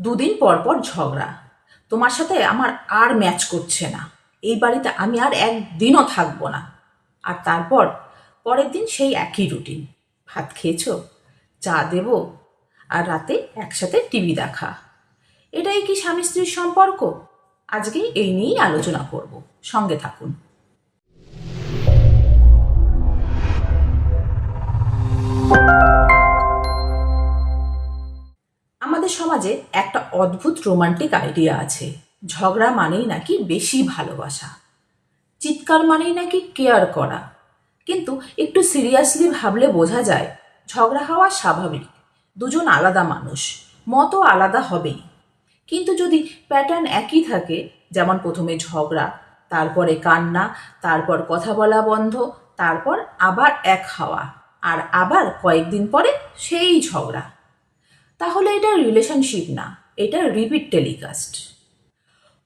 দুদিন পর পর ঝগড়া। তোমার সাথে আমার আর ম্যাচ করছে না, এই বাড়িতে আমি আর একদিনও থাকবো না। আর তারপর পরের দিন সেই একই রুটিন, ভাত খেয়েছো, চা দেব, আর রাতে একসাথে টিভি দেখা। এটাই কি স্বামী স্ত্রীর সম্পর্ক? আজকে এই নিয়েই আলোচনা করব, সঙ্গে থাকুন। আমাদের সমাজে একটা অদ্ভুত রোমান্টিক আইডিয়া আছে, ঝগড়া মানেই নাকি বেশি ভালোবাসা, চিৎকার মানেই নাকি কেয়ার করা। কিন্তু একটু সিরিয়াসলি ভাবলে বোঝা যায় ঝগড়া হওয়া স্বাভাবিক, দুজন আলাদা মানুষ, মতও আলাদা হবেই। কিন্তু যদি প্যাটার্ন একই থাকে, যেমন প্রথমে ঝগড়া, তারপরে কান্না, তারপর কথা বলা বন্ধ, তারপর আবার এক হওয়া, আর আবার কয়েকদিন পরে সেই ঝগড়া, তাহলে এটা রিলেশনশিপ না, এটা রিপিট টেলিকাস্ট।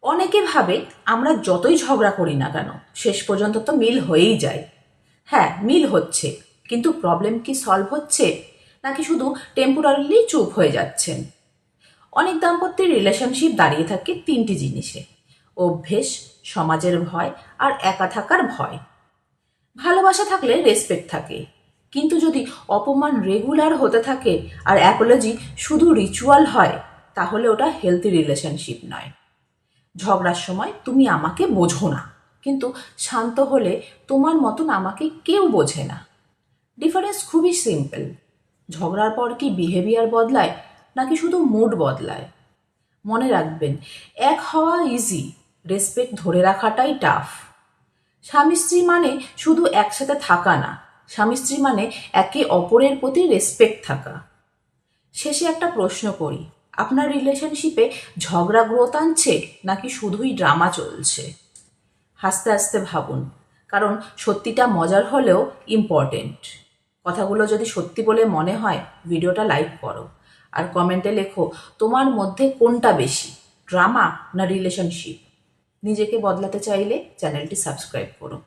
অনেকে ভাবে আমরা যতই ঝগড়া করি না কেন শেষ পর্যন্ত তো মিল হয়েই যায়। হ্যাঁ, মিল হচ্ছে, কিন্তু প্রবলেম কি সলভ হচ্ছে, নাকি শুধু টেম্পোরারিলি চুপ হয়ে যাচ্ছেন? অনেক দাম্পত্যের রিলেশনশিপ দাঁড়িয়ে থাকে তিনটি জিনিসে: অভ্যেস, সমাজের ভয়, আর একা থাকার ভয়। ভালোবাসা থাকলে রেসপেক্ট থাকে, কিন্তু যদি অপমান রেগুলার হতে থাকে আর অ্যাপোলজি শুধু রিচুয়াল হয়, তাহলে ওটা হেলদি রিলেশনশিপ নয়। ঝগড়ার সময় তুমি আমাকে বোঝো না, কিন্তু শান্ত হলে তোমার মতন আমাকে কেউ বোঝে না। ডিফারেন্স খুবই সিম্পল। ঝগড়ার পর কি বিহেভিয়ার বদলায়, নাকি শুধু মুড বদলায়? মনে রাখবেন, এক হওয়া ইজি, রেসপেক্ট ধরে রাখাটাই টাফ। স্বামী স্ত্রী মানে শুধু একসাথে থাকা না, স্বামী স্ত্রী মানে একে অপরের প্রতি রেসপেক্ট থাকা। শেষে একটা প্রশ্ন করি, আপনার রিলেশনশিপে ঝগড়া গ্রোথ আনছে, নাকি শুধুই ড্রামা চলছে? হাসতে হাসতে ভাবুন, কারণ সত্যিটা মজার হলেও ইম্পর্টেন্ট। কথাগুলো যদি সত্যি বলে মনে হয়, ভিডিওটা লাইক করো, আর কমেন্টে লেখো তোমার মধ্যে কোনটা বেশি, ড্রামা না রিলেশনশিপ। নিজেকে বদলাতে চাইলে চ্যানেলটি সাবস্ক্রাইব করো।